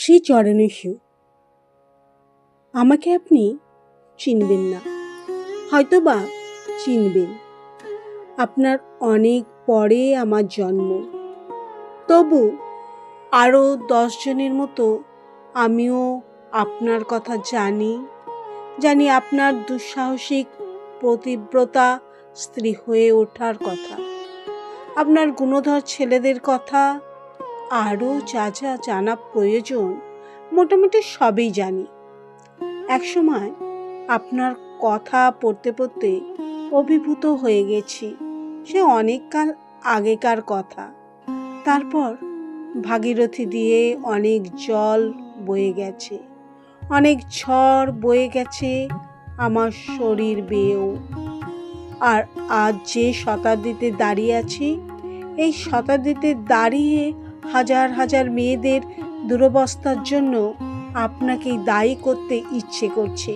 শ্রী চরণেষু। আমাকে আপনি চিনবেন না, হয়তোবা চিনবেন। আপনার অনেক পরে আমার জন্ম, তবু আরও 10 জনের মতো আমিও আপনার কথা জানি আপনার দুঃসাহসিক পতিব্রতা স্ত্রী হয়ে ওঠার কথা, আপনার গুণধর ছেলেদের কথা, আরও যা যা জানা প্রয়োজন মোটামুটি সবই জানি। একসময় আপনার কথা পড়তে পড়তে অভিভূত হয়ে গেছি, সে অনেককাল আগেকার কথা। তারপর ভাগীরথী দিয়ে অনেক জল বয়ে গেছে, অনেক ঝড় বয়ে গেছে আমার শরীর বেয়েও। আর আজ যে শতাব্দীতে দাঁড়িয়ে আছি, এই শতাব্দীতে দাঁড়িয়ে হাজার হাজার মেয়েদের দুরবস্থার জন্য আপনাকেই দায়ী করতে ইচ্ছে করছে।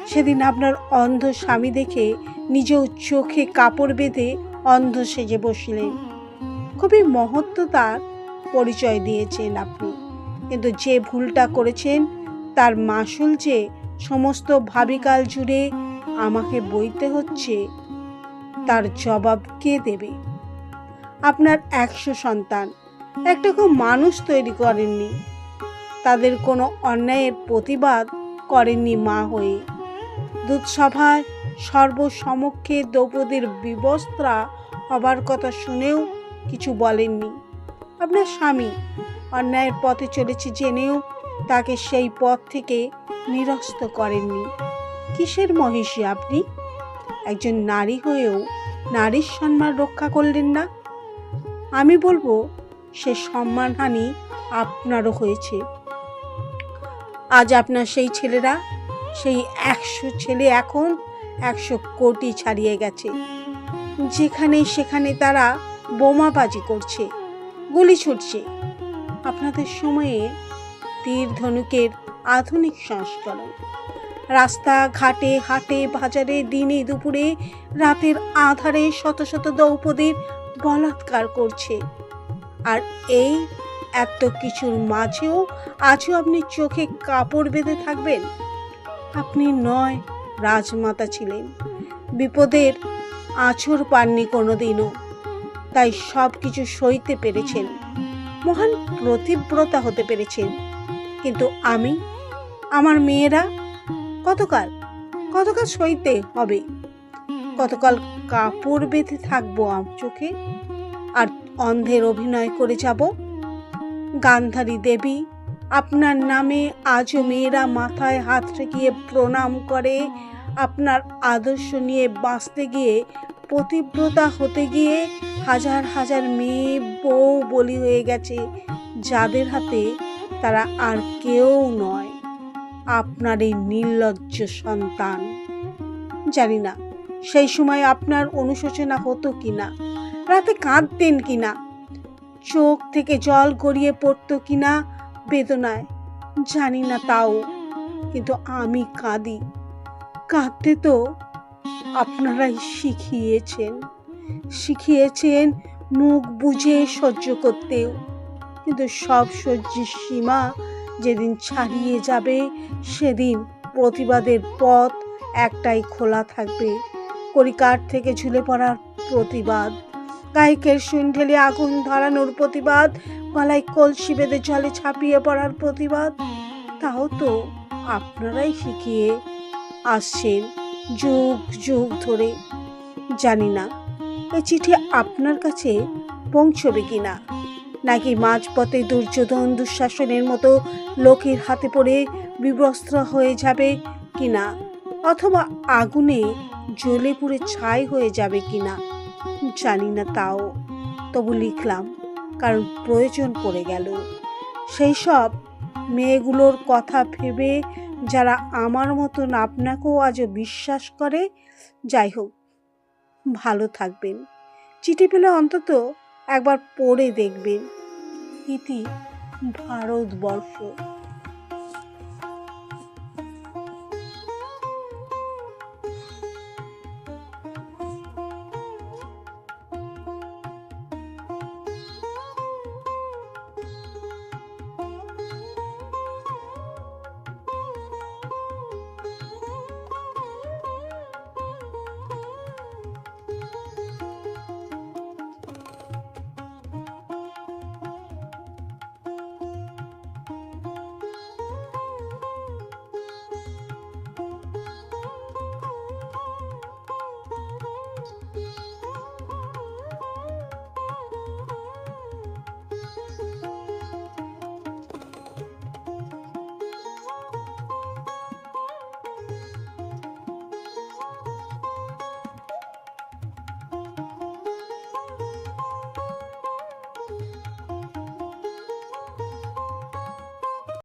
সেদিন আপনার অন্ধ স্বামী দেখে নিজেও চোখে কাপড় বেঁধে অন্ধ সেজে বসলেন। খুবই মহত্বতার পরিচয় দিয়েছেন আপনি, কিন্তু যে ভুলটা করেছেন তার মাসুল যে সমস্ত ভাবিকাল জুড়ে আমাকে বইতে হচ্ছে, তার জবাব কে দেবে? আপনার 100 সন্তান, একটাকেও মানুষ তৈরি করেননি, তাদের কোনো অন্যায়ের প্রতিবাদ করেননি মা হয়ে। দুধসভায় সর্বসমক্ষে দ্রৌপদীর বিবস্ত্রা হবার কথা শুনেও কিছু বলেননি। আপনার স্বামী অন্যায়ের পথে চলেছে জেনেও তাকে সেই পথ থেকে নিরস্ত করেননি। কিসের মহিষী আপনি? একজন নারী হয়েও নারীর সম্মান রক্ষা করলেন না। আমি বলবো সে সম্মানহানি আপনারও হয়েছে। আজ আপনার সেই ছেলেরা, সেই 100 ছেলে এখন 100 কোটি ছাড়িয়ে গেছে। যেখানে সেখানে তারা বোমাবাজি করছে, গুলি ছুটছে। আপনাদের সময়ে তীর ধনুকের আধুনিক সংস্করণ। রাস্তা ঘাটে হাটে বাজারে দিনে দুপুরে রাতের আধারে শত শত দ্রৌপদীর বলাৎকার করছে। আর এই এত কিছুর মাঝেও আজও আপনি চোখে কাপড় বেঁধে থাকবেন? আপনি নয় রাজমাতা ছিলেন, বিপদের আঁচড় পাননি কোনোদিনও, তাই সব কিছু সইতে পেরেছেন, মহান প্রতিব্রতা হতে পেরেছেন। কিন্তু আমি, আমার মেয়েরা কতকাল সইতে হবে? কতকাল কাপড় বেঁধে থাকবো চোখে আর অন্ধের অভিনয় করে যাব? গান্ধারী দেবী, আপনার নামে আজও মেয়েরা মাথায় হাত রেখে প্রণাম করে। আপনার আদর্শ নিয়ে বাঁচতে গিয়ে, পতিব্রতা হতে গিয়ে হাজার হাজার মেয়ে বউ বলি হয়ে গেছে, যাদের হাতে তারা আর কেউ নয়, আপনার এই নির্লজ্জ সন্তান। জানি না সেই সময় আপনার অনুশোচনা হতো কিনা, রাতে কাঁদতেন কিনা, চোখ থেকে জল গড়িয়ে পড়তো কিনা বেদনায়, জানি না তাও। কিন্তু আমি কাঁদি। কাঁদতে তো আপনারাই শিখিয়েছেন মুখ বুজে সহ্য করতেও। কিন্তু সব সহ্যের সীমা যেদিন ছাড়িয়ে যাবে, সেদিন প্রতিবাদের পথ একটাই খোলা থাকবে। কড়িকাঠ থেকে ঝুলে পড়ার প্রতিবাদ, গায়কের সুন ঢেলে আগুন ধরানোর প্রতিবাদ, গলায় কলসি বেঁধে জলে ছাপিয়ে পড়ার প্রতিবাদ। তাও তো আপনারাই শিখিয়ে আসছেন যুগ যুগ ধরে। জানি না এই চিঠি আপনার কাছে পৌঁছবে কিনা, নাকি মাঝপথে দুর্যোধন দুঃশাসনের মতো লোকের হাতে পড়ে বিবস্ত্র হয়ে যাবে কিনা, অথবা আগুনে জ্বলে পুড়ে ছাই হয়ে যাবে কিনা, জানি না তাও। তবু লিখলাম, কারণ প্রয়োজন পড়ে গেল। সেই সব মেয়েগুলোর কথা ভেবে যারা আমার মতন আপনাকেও আজও বিশ্বাস করে। যাই হোক, ভালো থাকবেন। চিঠি পেলে অন্তত একবার পড়ে দেখবেন। ইতি ভারতবর্ষ।